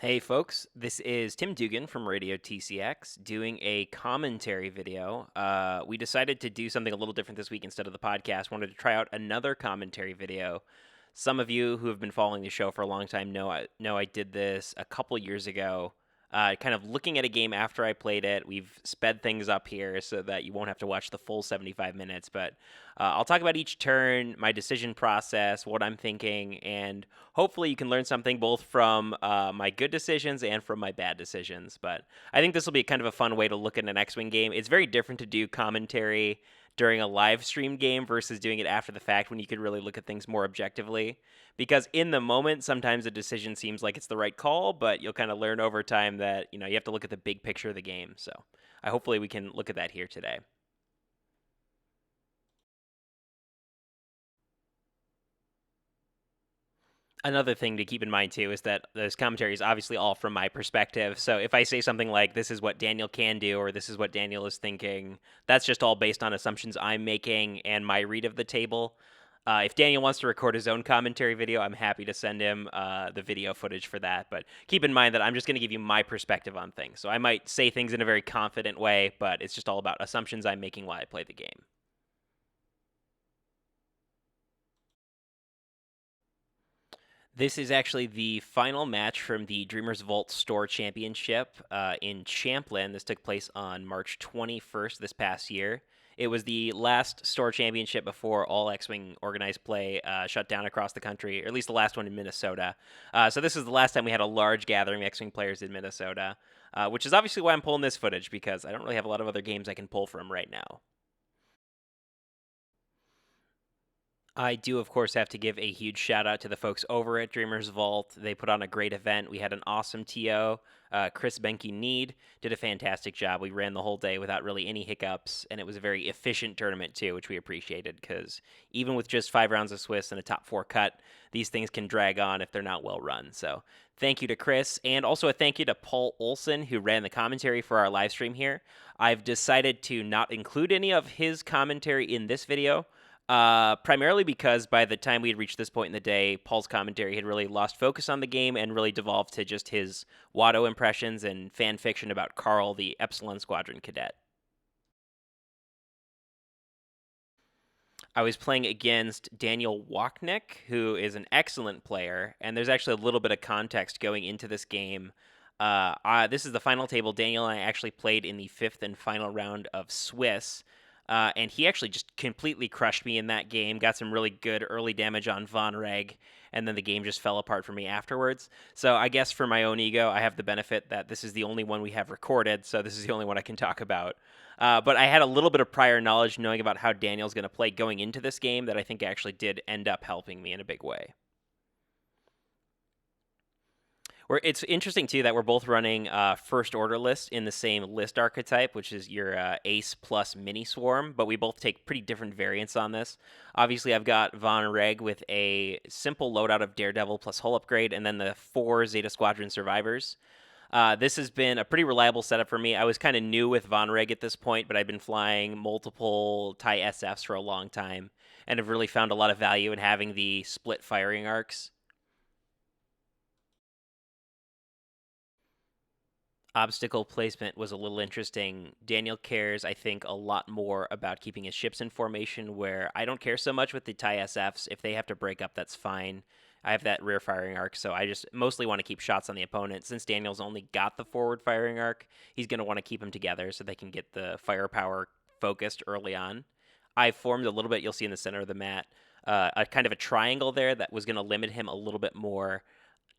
Hey folks, this is Tim Dugan from Radio TCX doing a commentary video. We decided to do something a little different this week instead of the podcast. Wanted to try out another commentary video. Some of you who have been following the show for a long time know I did this a couple years ago. Kind of looking at a game after I played it. We've sped things up here so that you won't have to watch the full 75 minutes, but I'll talk about each turn, my decision process, what I'm thinking, and hopefully you can learn something both from my good decisions and from my bad decisions. But I think this will be kind of a fun way to look at an X-Wing game. It's very different to do commentary during a live stream game versus doing it after the fact when you could really look at things more objectively. Because in the moment, sometimes a decision seems like it's the right call, but you'll kind of learn over time that, you have to look at the big picture of the game. So hopefully we can look at that here today. Another thing to keep in mind too is that this commentary is obviously all from my perspective. So if I say something like this is what Daniel can do or this is what Daniel is thinking, that's just all based on assumptions I'm making and my read of the table. If Daniel wants to record his own commentary video, I'm happy to send him the video footage for that. But keep in mind that I'm just going to give you my perspective on things. So I might say things in a very confident way, but it's just all about assumptions I'm making while I play the game. This is actually the final match from the Dreamers Vault Store Championship in Champlin. This took place on March 21st this past year. It was the last store championship before all X-Wing organized play shut down across the country, or at least the last one in Minnesota. So this is the last time we had a large gathering of X-Wing players in Minnesota, which is obviously why I'm pulling this footage, because I don't really have a lot of other games I can pull from right now. I do, of course, have to give a huge shout out to the folks over at Dreamers Vault. They put on a great event. We had an awesome TO. Chris Benke Need did a fantastic job. We ran the whole day without really any hiccups, and it was a very efficient tournament, too, which we appreciated because even with just 5 rounds of Swiss and a top 4 cut, these things can drag on if they're not well run. So thank you to Chris, and also a thank you to Paul Olson, who ran the commentary for our live stream here. I've decided to not include any of his commentary in this video. Primarily because by the time we had reached this point in the day, Paul's commentary had really lost focus on the game and really devolved to just his Watto impressions and fan fiction about Carl, the Epsilon Squadron cadet. I was playing against Daniel Wochnick, who is an excellent player, and there's actually a little bit of context going into this game. This is the final table. Daniel and I actually played in the fifth and final round of Swiss. And he actually just completely crushed me in that game. Got some really good early damage on Von Reg, and then the game just fell apart for me afterwards. So I guess for my own ego, I have the benefit that this is the only one we have recorded, so this is the only one I can talk about. But I had a little bit of prior knowledge knowing about how Daniel's going to play going into this game that I think actually did end up helping me in a big way. It's interesting too that we're both running first order list in the same list archetype, which is your ace plus mini swarm, but we both take pretty different variants on this. Obviously, I've got Von Reg with a simple loadout of Daredevil plus hull upgrade, and then the 4 Zeta Squadron survivors. This has been a pretty reliable setup for me. I was kind of new with Von Reg at this point, but I've been flying multiple TIE SFs for a long time, and have really found a lot of value in having the split firing arcs. Obstacle placement was a little interesting. Daniel cares, I think, a lot more about keeping his ships in formation, where I don't care so much with the TIE SFs. If they have to break up, that's fine. I have that rear firing arc, so I just mostly want to keep shots on the opponent. Since Daniel's only got the forward firing arc, he's going to want to keep them together so they can get the firepower focused early on. I formed a little bit, you'll see in the center of the mat, a kind of a triangle there that was going to limit him a little bit more.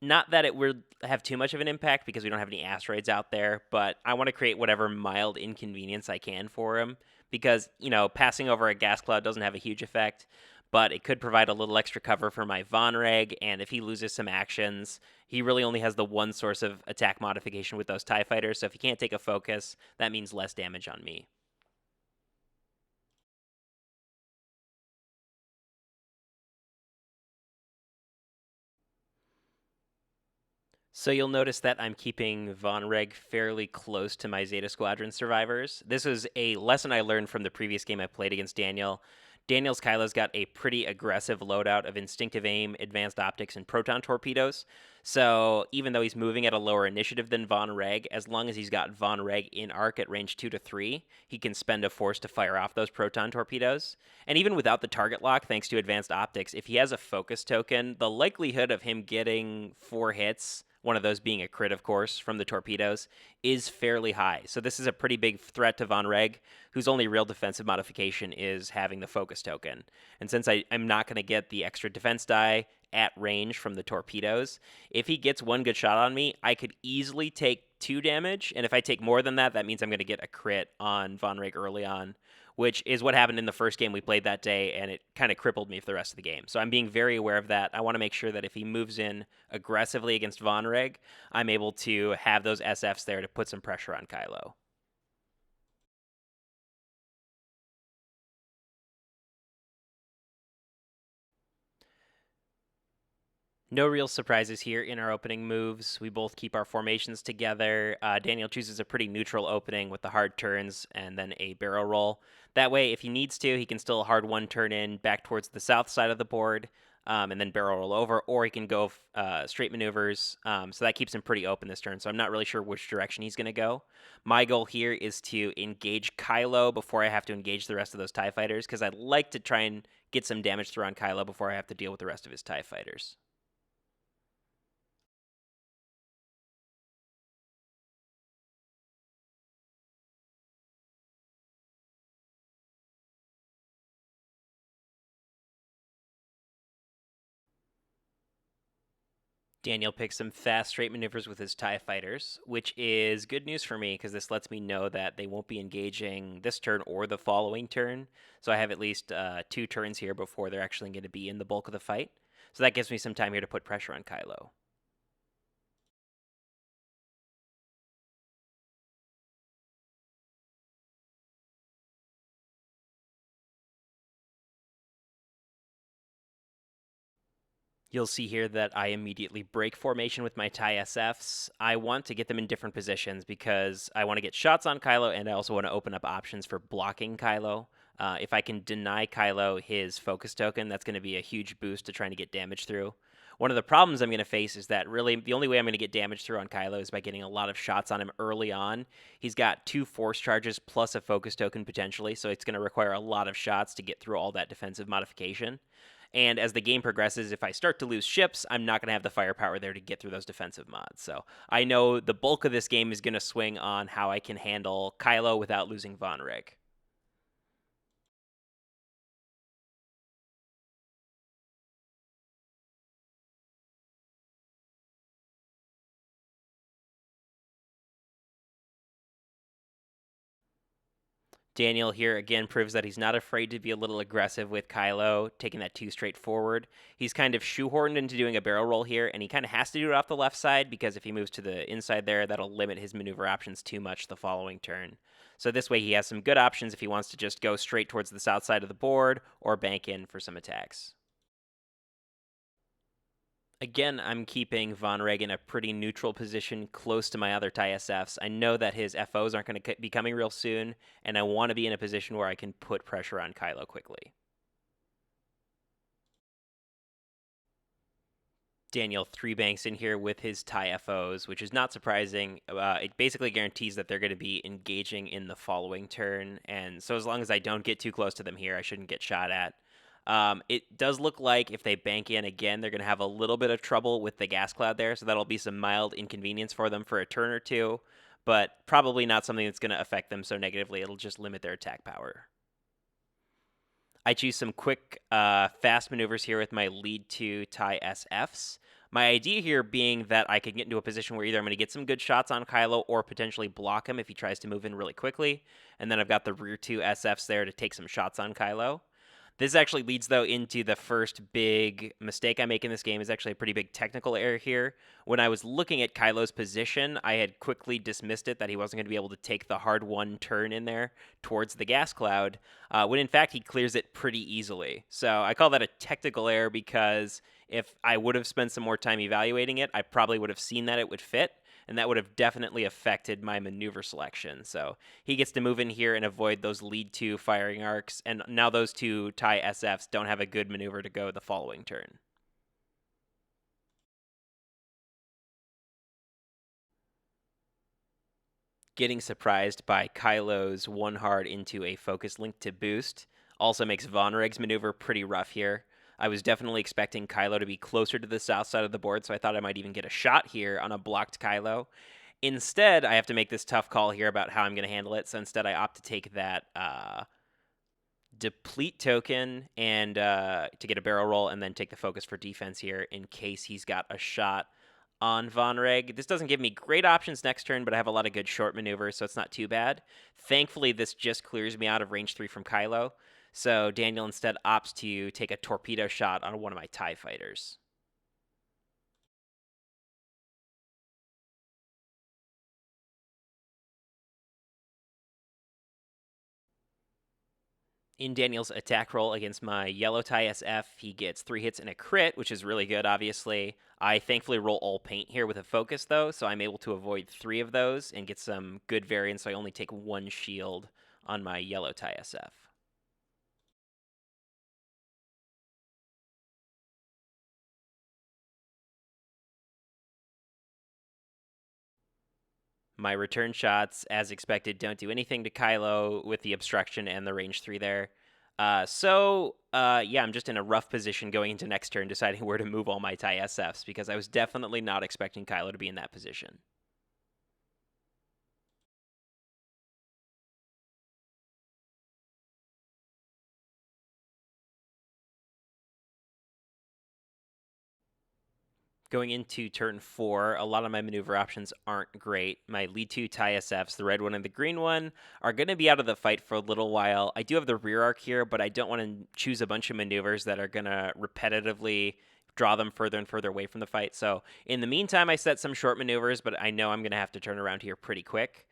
Not that it would have too much of an impact because we don't have any asteroids out there, but I want to create whatever mild inconvenience I can for him because, passing over a gas cloud doesn't have a huge effect, but it could provide a little extra cover for my Von Reg, and if he loses some actions, he really only has the one source of attack modification with those TIE fighters, so if he can't take a focus, that means less damage on me. So you'll notice that I'm keeping Von Reg fairly close to my Zeta Squadron survivors. This is a lesson I learned from the previous game I played against Daniel. Daniel's Kylo's got a pretty aggressive loadout of instinctive aim, advanced optics, and proton torpedoes. So even though he's moving at a lower initiative than Von Reg, as long as he's got Von Reg in arc at range 2 to 3, he can spend a force to fire off those proton torpedoes. And even without the target lock, thanks to advanced optics, if he has a focus token, the likelihood of him getting 4 hits, one of those being a crit, of course, from the torpedoes, is fairly high. So this is a pretty big threat to Von Reg, whose only real defensive modification is having the focus token. And since I'm not going to get the extra defense die at range from the torpedoes, if he gets one good shot on me, I could easily take 2 damage. And if I take more than that, that means I'm going to get a crit on Von Reg early on, which is what happened in the first game we played that day, and it kind of crippled me for the rest of the game. So I'm being very aware of that. I want to make sure that if he moves in aggressively against Von Reg, I'm able to have those SFs there to put some pressure on Kylo. No real surprises here in our opening moves. We both keep our formations together. Daniel chooses a pretty neutral opening with the hard turns and then a barrel roll. That way, if he needs to, he can still hard one turn in back towards the south side of the board and then barrel roll over, or he can go straight maneuvers. So that keeps him pretty open this turn. So I'm not really sure which direction he's going to go. My goal here is to engage Kylo before I have to engage the rest of those TIE fighters, because I'd like to try and get some damage through on Kylo before I have to deal with the rest of his TIE fighters. Daniel picks some fast straight maneuvers with his TIE fighters, which is good news for me because this lets me know that they won't be engaging this turn or the following turn. So I have at least 2 turns here before they're actually going to be in the bulk of the fight. So that gives me some time here to put pressure on Kylo. You'll see here that I immediately break formation with my TIE SFs. I want to get them in different positions because I want to get shots on Kylo, and I also want to open up options for blocking Kylo. If I can deny Kylo his focus token, that's going to be a huge boost to trying to get damage through. One of the problems I'm going to face is that really the only way I'm going to get damage through on Kylo is by getting a lot of shots on him early on. He's got 2 force charges plus a focus token potentially, so it's going to require a lot of shots to get through all that defensive modification. And as the game progresses, if I start to lose ships, I'm not going to have the firepower there to get through those defensive mods. So I know the bulk of this game is going to swing on how I can handle Kylo without losing Von Reg. Daniel here again proves that he's not afraid to be a little aggressive with Kylo, taking that 2 straight forward. He's kind of shoehorned into doing a barrel roll here, and he kind of has to do it off the left side because if he moves to the inside there, that'll limit his maneuver options too much the following turn. So this way he has some good options if he wants to just go straight towards the south side of the board or bank in for some attacks. Again, I'm keeping Von Reg in a pretty neutral position close to my other TIE SFs. I know that his FOs aren't going to be coming real soon, and I want to be in a position where I can put pressure on Kylo quickly. Daniel 3 banks in here with his TIE FOs, which is not surprising. It basically guarantees that they're going to be engaging in the following turn, and so as long as I don't get too close to them here, I shouldn't get shot at. It does look like if they bank in again, they're going to have a little bit of trouble with the gas cloud there, so that'll be some mild inconvenience for them for a turn or two, but probably not something that's going to affect them so negatively. It'll just limit their attack power. I choose some quick, fast maneuvers here with my lead 2 TIE SFs. My idea here being that I can get into a position where either I'm going to get some good shots on Kylo or potentially block him if he tries to move in really quickly, and then I've got the rear 2 SFs there to take some shots on Kylo. This actually leads, though, into the first big mistake I make in this game is actually a pretty big technical error here. When I was looking at Kylo's position, I had quickly dismissed it that he wasn't going to be able to take the hard one turn in there towards the gas cloud, when in fact he clears it pretty easily. So I call that a technical error because if I would have spent some more time evaluating it, I probably would have seen that it would fit. and that would have definitely affected my maneuver selection. So he gets to move in here and avoid those lead 2 firing arcs, and now those 2 TIE SFs don't have a good maneuver to go the following turn. Getting surprised by Kylo's 1 hard into a focus link to boost also makes Von Reg's maneuver pretty rough here. I was definitely expecting Kylo to be closer to the south side of the board, so I thought I might even get a shot here on a blocked Kylo. Instead, I have to make this tough call here about how I'm going to handle it, so instead I opt to take that deplete token and to get a barrel roll, and then take the focus for defense here in case he's got a shot on Von Reg. This doesn't give me great options next turn, but I have a lot of good short maneuvers, so it's not too bad. Thankfully, this just clears me out of range 3 from Kylo, so Daniel instead opts to take a torpedo shot on one of my TIE fighters. In Daniel's attack roll against my yellow TIE SF, he gets 3 hits and a crit, which is really good, obviously. I thankfully roll all paint here with a focus, though, so I'm able to avoid 3 of those and get some good variance, so I only take 1 shield on my yellow TIE SF. My return shots, as expected, don't do anything to Kylo with the obstruction and the range 3 there. Yeah, I'm just in a rough position going into next turn, deciding where to move all my TIE SFs, because I was definitely not expecting Kylo to be in that position. Going into turn 4, a lot of my maneuver options aren't great. My lead 2 TIE SFs, the red one and the green one, are going to be out of the fight for a little while. I do have the rear arc here, but I don't want to choose a bunch of maneuvers that are going to repetitively draw them further and further away from the fight. So in the meantime, I set some short maneuvers, but I know I'm going to have to turn around here pretty quick.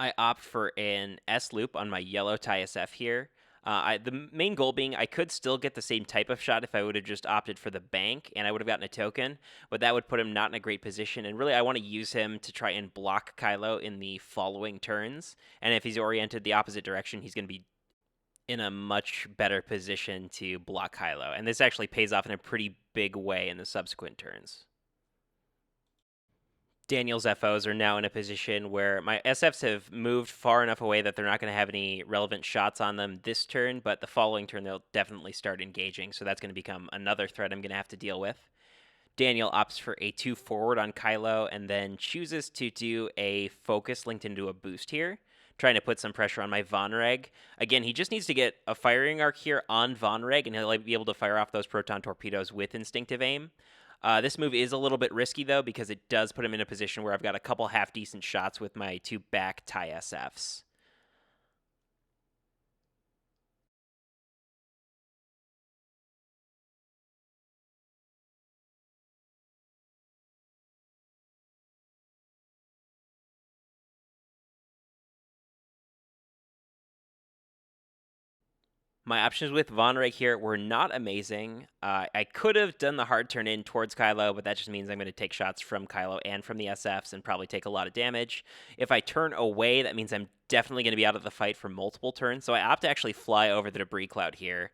I opt for an S loop on my yellow TIE SF here. The main goal being I could still get the same type of shot if I would have just opted for the bank, and I would have gotten a token, but that would put him not in a great position. And really, I want to use him to try and block Kylo in the following turns. And if he's oriented the opposite direction, he's going to be in a much better position to block Kylo. And this actually pays off in a pretty big way in the subsequent turns. Daniel's FOs are now in a position where my SFs have moved far enough away that they're not going to have any relevant shots on them this turn, but the following turn they'll definitely start engaging, so that's going to become another threat I'm going to have to deal with. Daniel opts for a 2 forward on Kylo and then chooses to do a focus linked into a boost here, trying to put some pressure on my Von Reg. Again, he just needs to get a firing arc here on Von Reg, and he'll be able to fire off those proton torpedoes with instinctive aim. This move is a little bit risky, though, because it does put him in a position where I've got a couple half-decent shots with my 2 back TIE SFs. My options with Von Reg here were not amazing. I could have done the hard turn in towards Kylo, but that just means I'm going to take shots from Kylo and from the SFs and probably take a lot of damage. If I turn away, that means I'm definitely going to be out of the fight for multiple turns, so I opt to actually fly over the debris cloud here.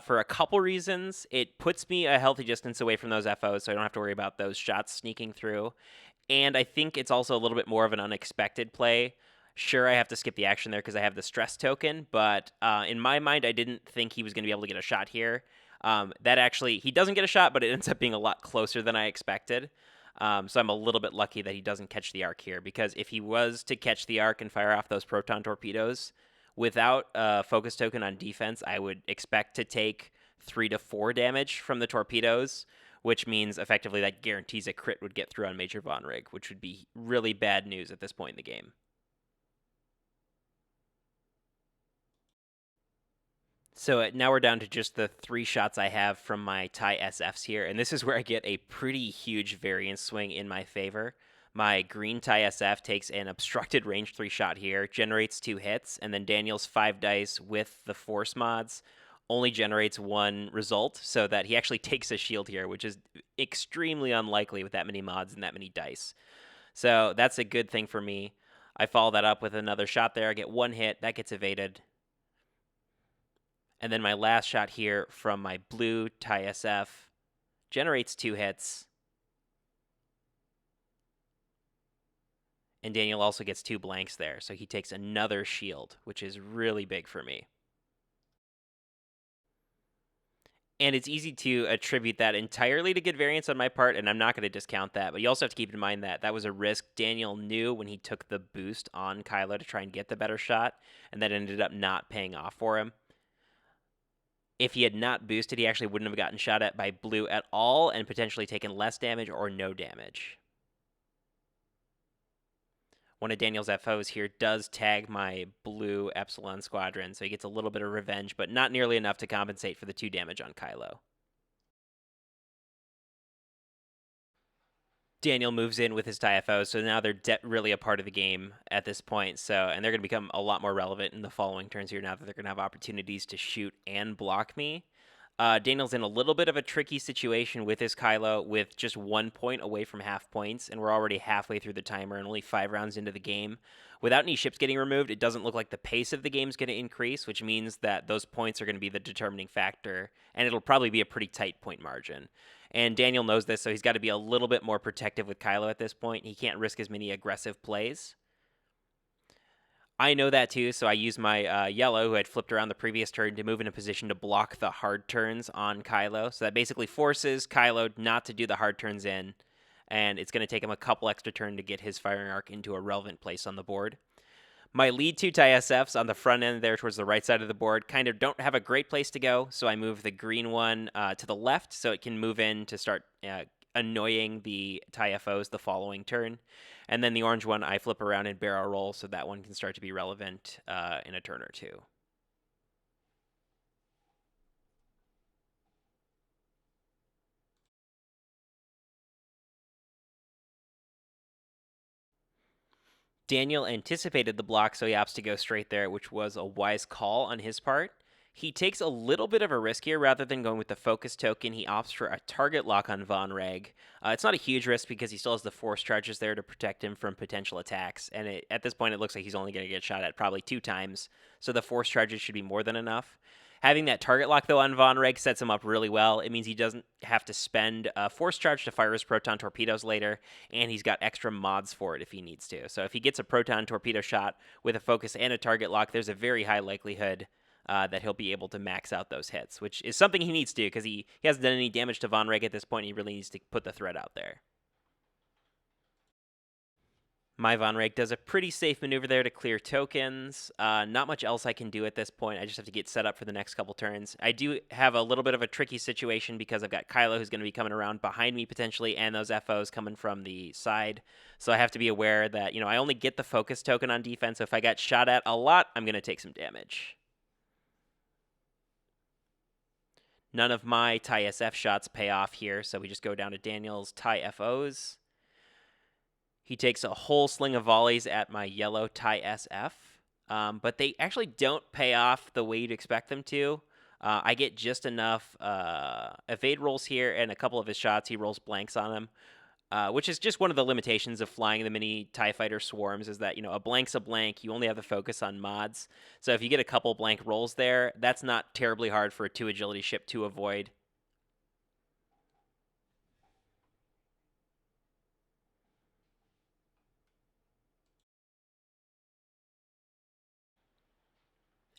For a couple reasons, it puts me a healthy distance away from those FOs, so I don't have to worry about those shots sneaking through. And I think it's also a little bit more of an unexpected play. Sure, I have to skip the action there because I have the stress token, but in my mind, I didn't think he was going to be able to get a shot here. That actually, he doesn't get a shot, but it ends up being a lot closer than I expected. So I'm a little bit lucky that he doesn't catch the arc here, because if he was to catch the arc and fire off those proton torpedoes without a focus token on defense, I would expect to take 3 to 4 damage from the torpedoes, which means effectively that guarantees a crit would get through on Major Von Rig, which would be really bad news at this point in the game. So now we're down to just the 3 shots I have from my TIE SFs here, and this is where I get a pretty huge variance swing in my favor. My green TIE SF takes an obstructed range 3 shot here, generates 2 hits, and then Daniel's 5 dice with the force mods only generates 1 result, so that he actually takes a shield here, which is extremely unlikely with that many mods and that many dice. So that's a good thing for me. I follow that up with another shot there. I get one hit. That gets evaded. And then my last shot here from my blue TIE SF generates 2 hits. And Daniel also gets 2 blanks there, so he takes another shield, which is really big for me. And it's easy to attribute that entirely to good variance on my part, and I'm not going to discount that. But you also have to keep in mind that that was a risk Daniel knew when he took the boost on Kylo to try and get the better shot, and that ended up not paying off for him. If he had not boosted, he actually wouldn't have gotten shot at by blue at all and potentially taken less damage or no damage. One of Daniel's FOs here does tag my blue Epsilon Squadron, so he gets a little bit of revenge, but not nearly enough to compensate for the 2 damage on Kylo. Daniel moves in with his TIE FOs, so now they're really a part of the game at this point. And they're going to become a lot more relevant in the following turns here now that they're going to have opportunities to shoot and block me. Daniel's in a little bit of a tricky situation with his Kylo with just 1 point away from half points, and we're already halfway through the timer and only 5 rounds into the game. Without any ships getting removed, it doesn't look like the pace of the game is going to increase, which means that those points are going to be the determining factor, and it'll probably be a pretty tight point margin. And Daniel knows this, so he's got to be a little bit more protective with Kylo at this point. He can't risk as many aggressive plays. I know that too, so I use my yellow, who had flipped around the previous turn, to move in a position to block the hard turns on Kylo. So that basically forces Kylo not to do the hard turns in, and it's going to take him a couple extra turns to get his firing arc into a relevant place on the board. My lead 2 TIE SFs on the front end there towards the right side of the board kind of don't have a great place to go, so I move the green one to the left so it can move in to start annoying the TIE FOs the following turn. And then the orange one I flip around and barrel roll so that one can start to be relevant in a turn or two. Daniel anticipated the block, so he opts to go straight there, which was a wise call on his part. He takes a little bit of a risk here. Rather than going with the focus token, he opts for a target lock on Von Reg. It's not a huge risk because he still has the force charges there to protect him from potential attacks. And at this point, it looks like he's only going to get shot at probably 2 times. So the force charges should be more than enough. Having that target lock, though, on Von Reg sets him up really well. It means he doesn't have to spend a force charge to fire his proton torpedoes later, and he's got extra mods for it if he needs to. So if he gets a proton torpedo shot with a focus and a target lock, there's a very high likelihood that he'll be able to max out those hits, which is something he needs to do because he hasn't done any damage to Von Reg at this point. He really needs to put the threat out there. My Von Reg does a pretty safe maneuver there to clear tokens. Not much else I can do at this point. I just have to get set up for the next couple turns. I do have a little bit of a tricky situation because I've got Kylo who's going to be coming around behind me potentially, and those FOs coming from the side. So I have to be aware that, I only get the focus token on defense. So if I got shot at a lot, I'm going to take some damage. None of my TIE SF shots pay off here, so we just go down to Daniel's TIE FOs. He takes a whole sling of volleys at my yellow TIE SF, but they actually don't pay off the way you'd expect them to. I get just enough evade rolls here, and a couple of his shots, he rolls blanks on them, which is just one of the limitations of flying the mini TIE Fighter swarms, is that, a blank's a blank. You only have the focus on mods. So if you get a couple blank rolls there, that's not terribly hard for a 2 agility ship to avoid.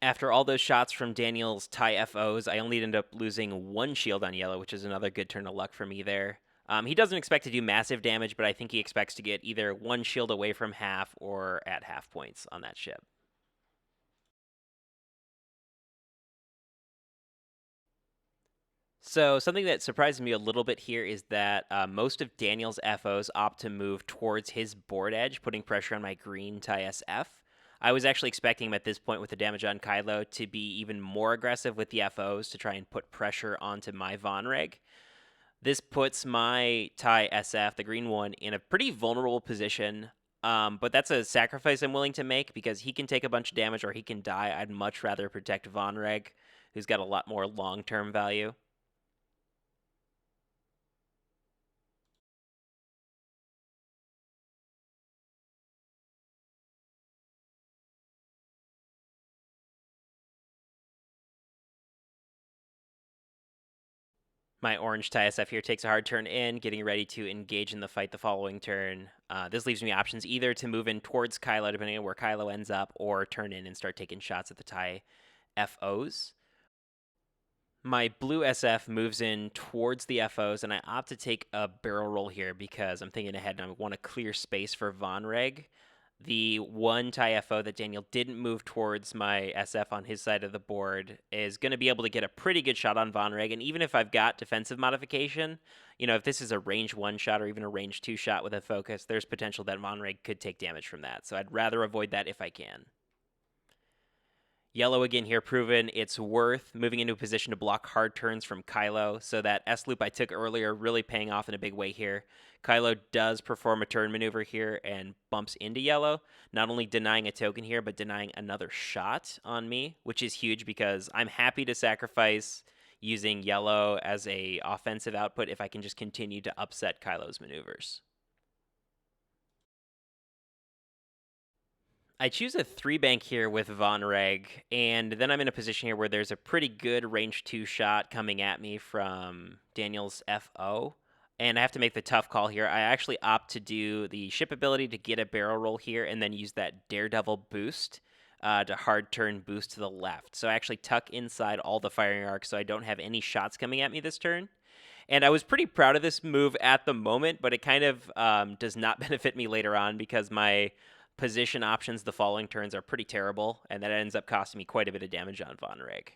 After all those shots from Daniel's TIE FOs, I only end up losing 1 shield on yellow, which is another good turn of luck for me there. He doesn't expect to do massive damage, but I think he expects to get either 1 shield away from half or at half points on that ship. So something that surprised me a little bit here is that most of Daniel's FOs opt to move towards his board edge, putting pressure on my green TIE SF. I was actually expecting him at this point with the damage on Kylo to be even more aggressive with the FOs to try and put pressure onto my Von Reg. This puts my TIE SF, the green one, in a pretty vulnerable position, but that's a sacrifice I'm willing to make because he can take a bunch of damage or he can die. I'd much rather protect Von Reg, who's got a lot more long-term value. My orange tie SF here takes a hard turn in, getting ready to engage in the fight the following turn. This leaves me options either to move in towards Kylo, depending on where Kylo ends up, or turn in and start taking shots at the tie FOs. My blue SF moves in towards the FOs, and I opt to take a barrel roll here because I'm thinking ahead and I want to clear space for Von Reg. The one tie FO that Daniel didn't move towards my SF on his side of the board is going to be able to get a pretty good shot on Von Reg. And even if I've got defensive modification, if this is a range 1 shot or even a range 2 shot with a focus, there's potential that Von Reg could take damage from that. So I'd rather avoid that if I can. Yellow again here, proven it's worth moving into a position to block hard turns from Kylo. So that S loop I took earlier really paying off in a big way here. Kylo does perform a turn maneuver here and bumps into yellow, not only denying a token here, but denying another shot on me, which is huge because I'm happy to sacrifice using yellow as a offensive output if I can just continue to upset Kylo's maneuvers. I choose a 3-bank here with Von Reg, and then I'm in a position here where there's a pretty good range 2 shot coming at me from Daniel's FO, and I have to make the tough call here. I actually opt to do the ship ability to get a barrel roll here and then use that Daredevil boost to hard turn boost to the left. So I actually tuck inside all the firing arcs so I don't have any shots coming at me this turn. And I was pretty proud of this move at the moment, but it kind of does not benefit me later on because my position options the following turns are pretty terrible, and that ends up costing me quite a bit of damage on Von Reg.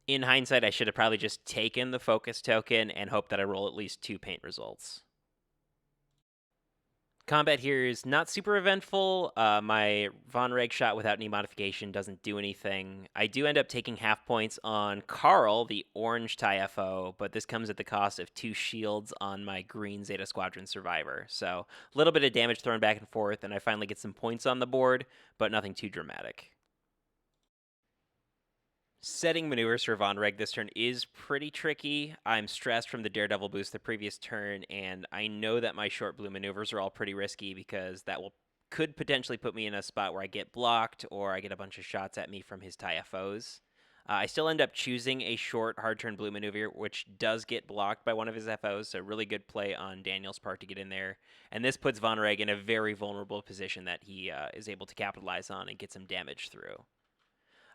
In hindsight, I should have probably just taken the focus token and hoped that I roll at least 2 paint results. Combat here is not super eventful. My Von Reg shot without any modification doesn't do anything. I do end up taking half points on Carl, the orange tie FO, but this comes at the cost of 2 shields on my green Zeta Squadron survivor. So a little bit of damage thrown back and forth, and I finally get some points on the board, but nothing too dramatic. Setting maneuvers for Von Reg this turn is pretty tricky. I'm stressed from the Daredevil boost the previous turn, and I know that my short blue maneuvers are all pretty risky because that could potentially put me in a spot where I get blocked or I get a bunch of shots at me from his tie FOs. I still end up choosing a short hard turn blue maneuver, which does get blocked by one of his FOs, so really good play on Daniel's part to get in there. And this puts Von Reg in a very vulnerable position that he is able to capitalize on and get some damage through.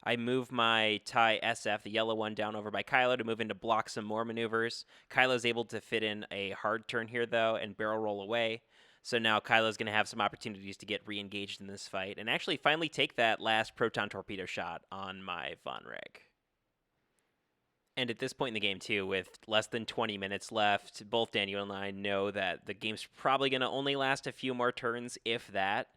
I move my tie SF, the yellow one, down over by Kylo to move in to block some more maneuvers. Kylo's able to fit in a hard turn here, though, and barrel roll away. So now Kylo's going to have some opportunities to get re-engaged in this fight and actually finally take that last proton torpedo shot on my Von Reg. And at this point in the game, too, with less than 20 minutes left, both Daniel and I know that the game's probably going to only last a few more turns, if that.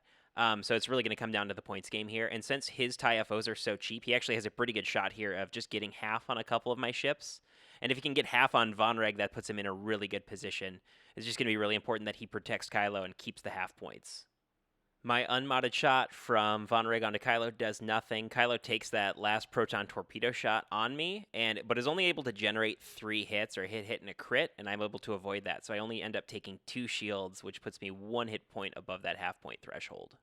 So it's really going to come down to the points game here. And since his tie FOs are so cheap, he actually has a pretty good shot here of just getting half on a couple of my ships. And if he can get half on Von Reg, that puts him in a really good position. It's just going to be really important that he protects Kylo and keeps the half points. My unmodded shot from Von Reg onto Kylo does nothing. Kylo takes that last proton torpedo shot on me, but is only able to generate 3 hits or hit and a crit, and I'm able to avoid that. So I only end up taking 2 shields, which puts me 1 hit point above that half point threshold.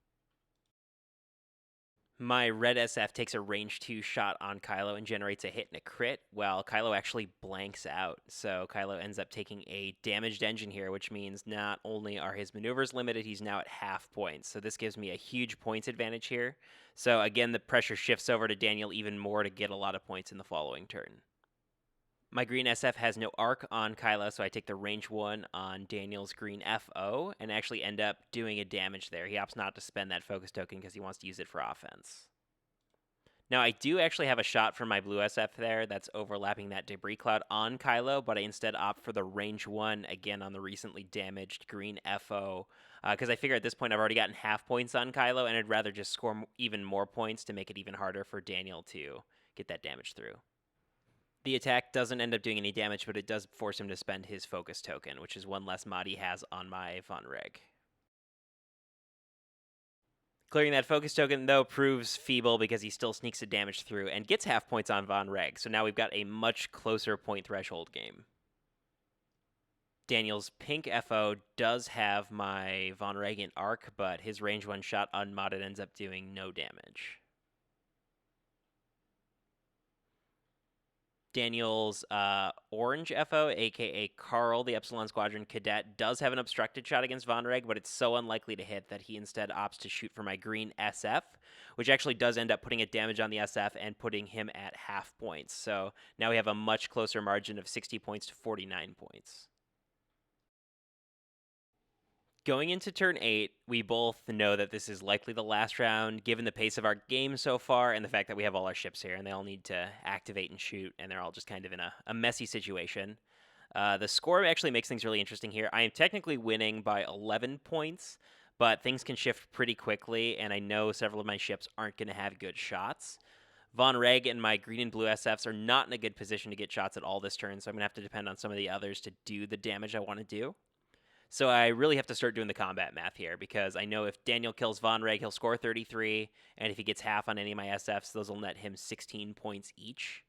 My red SF takes a range 2 shot on Kylo and generates a hit and a crit, while Kylo actually blanks out. So Kylo ends up taking a damaged engine here, which means not only are his maneuvers limited, he's now at half points. So this gives me a huge points advantage here. So again, the pressure shifts over to Daniel even more to get a lot of points in the following turn. My green SF has no arc on Kylo, so I take the range 1 on Daniel's green FO and actually end up doing a damage there. He opts not to spend that focus token because he wants to use it for offense. Now, I do actually have a shot from my blue SF there that's overlapping that debris cloud on Kylo, but I instead opt for the range 1 again on the recently damaged green FO because I figure at this point I've already gotten half points on Kylo, and I'd rather just score even more points to make it even harder for Daniel to get that damage through. The attack doesn't end up doing any damage, but it does force him to spend his focus token, which is 1 less mod he has on my Von Reg. Clearing that focus token, though, proves feeble because he still sneaks the damage through and gets half points on Von Reg, so now we've got a much closer point threshold game. Daniel's pink FO does have my Von Reg in arc, but his range 1 shot unmodded ends up doing no damage. Daniel's orange FO, aka Carl, the Epsilon Squadron Cadet, does have an obstructed shot against Von Reg, but it's so unlikely to hit that he instead opts to shoot for my green SF, which actually does end up putting a damage on the SF and putting him at half points. So now we have a much closer margin of 60 points to 49 points. Going into turn 8, we both know that this is likely the last round, given the pace of our game so far and the fact that we have all our ships here and they all need to activate and shoot, and they're all just kind of in a messy situation. The score actually makes things really interesting here. I am technically winning by 11 points, but things can shift pretty quickly, and I know several of my ships aren't going to have good shots. Von Reg and my green and blue SFs are not in a good position to get shots at all this turn, so I'm going to have to depend on some of the others to do the damage I want to do. So I really have to start doing the combat math here, because I know if Daniel kills Von Reg, he'll score 33, and if he gets half on any of my SFs, those will net him 16 points each.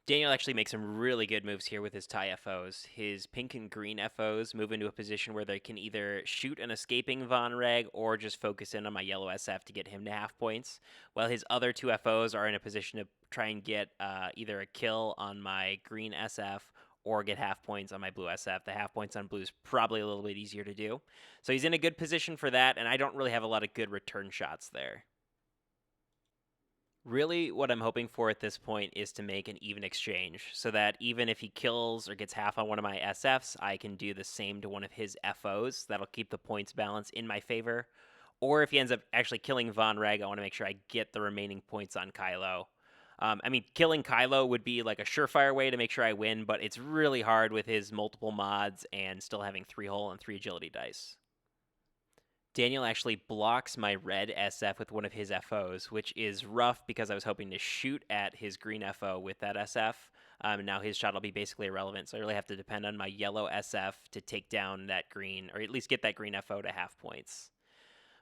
Daniel actually makes some really good moves here with his TIE FOs. His pink and green FOs move into a position where they can either shoot an escaping Von Reg or just focus in on my yellow SF to get him to half points, while his other two FOs are in a position to try and get either a kill on my green SF or get half points on my blue SF. The half points on blue is probably a little bit easier to do. So he's in a good position for that, and I don't really have a lot of good return shots there. Really, what I'm hoping for at this point is to make an even exchange, so that even if he kills or gets half on one of my SFs, I can do the same to one of his FOs. That'll keep the points balance in my favor. Or if he ends up actually killing Von Reg, I want to make sure I get the remaining points on Kylo. Killing Kylo would be like a surefire way to make sure I win, but it's really hard with his multiple mods and still having 3 hull and 3 agility dice. Daniel actually blocks my red SF with one of his FOs, which is rough because I was hoping to shoot at his green FO with that SF. Now his shot will be basically irrelevant, so I really have to depend on my yellow SF to take down that green, or at least get that green FO to half points.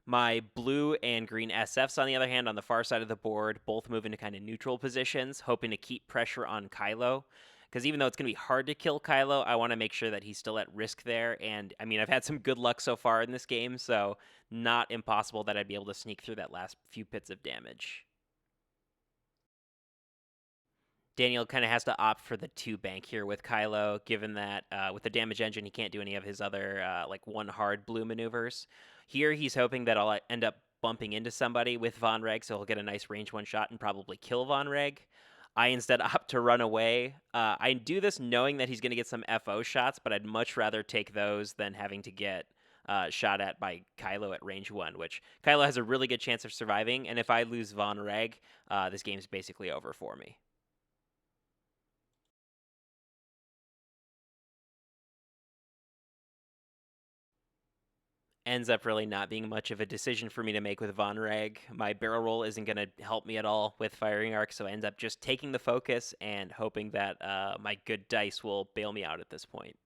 My blue and green SFs, on the other hand, on the far side of the board, both move into kind of neutral positions, hoping to keep pressure on Kylo. Because even though it's going to be hard to kill Kylo, I want to make sure that he's still at risk there. And I've had some good luck so far in this game, so not impossible that I'd be able to sneak through that last few bits of damage. Daniel kind of has to opt for the 2 bank here with Kylo, given that with the damage engine, he can't do any of his other like 1 hard blue maneuvers. Here, he's hoping that I'll end up bumping into somebody with Von Reg, so he'll get a nice range 1 shot and probably kill Von Reg. I instead opt to run away. I do this knowing that he's going to get some FO shots, but I'd much rather take those than having to get shot at by Kylo at range 1, which Kylo has a really good chance of surviving, and if I lose Von Reg, this game's basically over for me. Ends up really not being much of a decision for me to make with Von Reg. My barrel roll isn't going to help me at all with firing arc, so I end up just taking the focus and hoping that my good dice will bail me out at this point.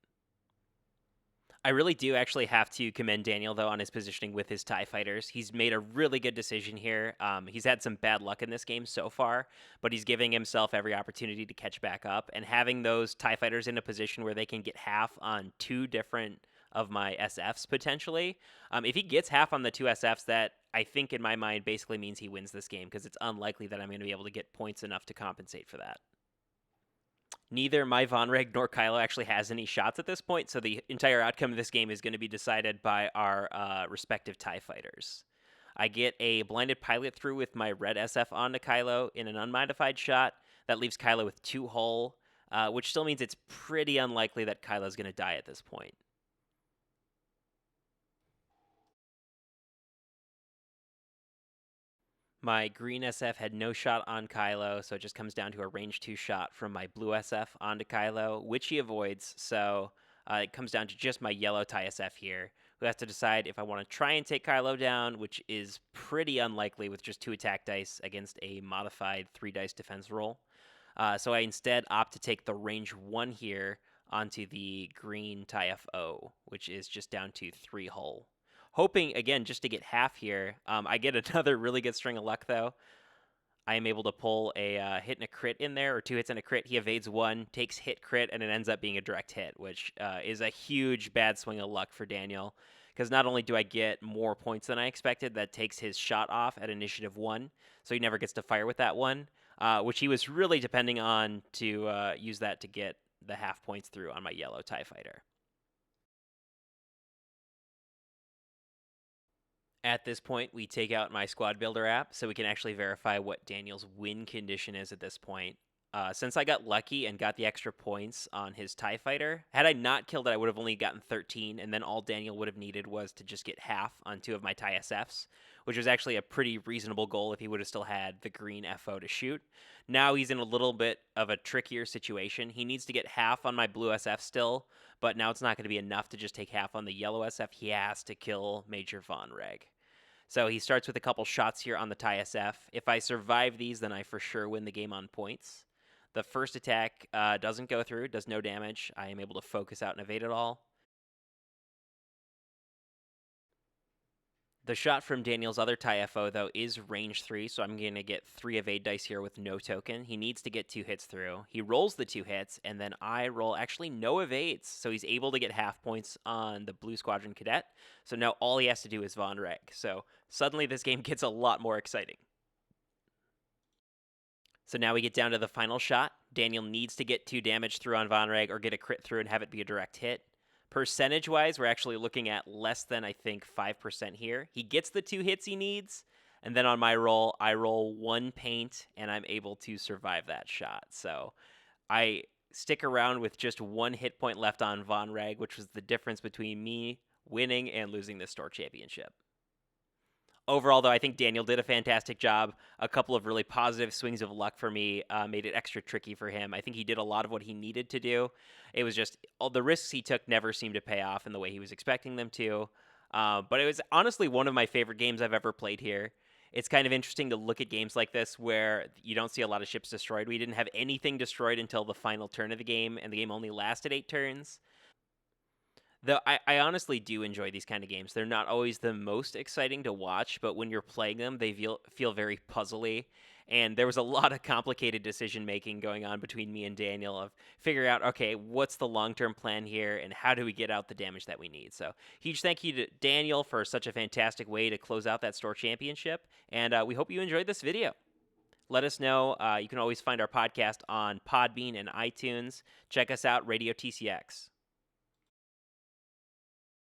I really do actually have to commend Daniel, though, on his positioning with his TIE fighters. He's made a really good decision here. He's had some bad luck in this game so far, but he's giving himself every opportunity to catch back up. And having those TIE fighters in a position where they can get half on 2 different of my SFs, potentially. If he gets half on the 2 SFs, that I think in my mind basically means he wins this game, because it's unlikely that I'm going to be able to get points enough to compensate for that. Neither my Von Reg nor Kylo actually has any shots at this point, so the entire outcome of this game is going to be decided by our respective TIE fighters. I get a blinded pilot through with my red SF onto Kylo in an unmodified shot. That leaves Kylo with 2 hull, which still means it's pretty unlikely that Kylo's going to die at this point. My green SF had no shot on Kylo, so it just comes down to a range 2 shot from my blue SF onto Kylo, which he avoids, so it comes down to just my yellow TIE SF here, who has to decide if I want to try and take Kylo down, which is pretty unlikely with just 2 attack dice against a modified 3 dice defense roll. So I instead opt to take the range 1 here onto the green TIE FO, which is just down to 3 hull. Hoping, again, just to get half here. I get another really good string of luck, though. I am able to pull a hit and a crit in there, or 2 hits and a crit. He evades 1, takes hit crit, and it ends up being a direct hit, which is a huge bad swing of luck for Daniel. Because not only do I get more points than I expected, that takes his shot off at initiative 1, so he never gets to fire with that one. which he was really depending on to use that to get the half points through on my yellow TIE fighter. At this point, we take out my squad builder app so we can actually verify what Daniel's win condition is at this point. Since I got lucky and got the extra points on his TIE fighter, had I not killed it, I would have only gotten 13, and then all Daniel would have needed was to just get half on 2 of my TIE SFs, which was actually a pretty reasonable goal if he would have still had the green FO to shoot. Now he's in a little bit of a trickier situation. He needs to get half on my blue SF still, but now it's not going to be enough to just take half on the yellow SF. He has to kill Major Von Reg. So he starts with a couple shots here on the TIE SF. If I survive these, then I for sure win the game on points. The first attack doesn't go through, does no damage. I am able to focus out and evade it all. The shot from Daniel's other TIE FO, though, is range 3, so I'm going to get 3 evade dice here with no token. He needs to get 2 hits through. He rolls the 2 hits, and then I roll actually no evades, so he's able to get half points on the Blue Squadron Cadet. So now all he has to do is Von Reg. So suddenly this game gets a lot more exciting. So now we get down to the final shot. Daniel needs to get 2 damage through on Von Reg or get a crit through and have it be a direct hit. Percentage-wise, we're actually looking at less than, I think, 5% here. He gets the 2 hits he needs, and then on my roll, I roll 1 paint, and I'm able to survive that shot. So I stick around with just 1 hit point left on Von Reg, which was the difference between me winning and losing the store championship. Overall, though, I think Daniel did a fantastic job. A couple of really positive swings of luck for me made it extra tricky for him. I think he did a lot of what he needed to do. It was just all the risks he took never seemed to pay off in the way he was expecting them to. But it was honestly one of my favorite games I've ever played here. It's kind of interesting to look at games like this where you don't see a lot of ships destroyed. We didn't have anything destroyed until the final turn of the game, and the game only lasted 8 turns. Though I honestly do enjoy these kind of games. They're not always the most exciting to watch, but when you're playing them, they feel very puzzly. And there was a lot of complicated decision making going on between me and Daniel of figuring out, okay, what's the long term plan here, and how do we get out the damage that we need. So huge thank you to Daniel for such a fantastic way to close out that store championship. And we hope you enjoyed this video. Let us know. You can always find our podcast on Podbean and iTunes. Check us out, Radio TCX.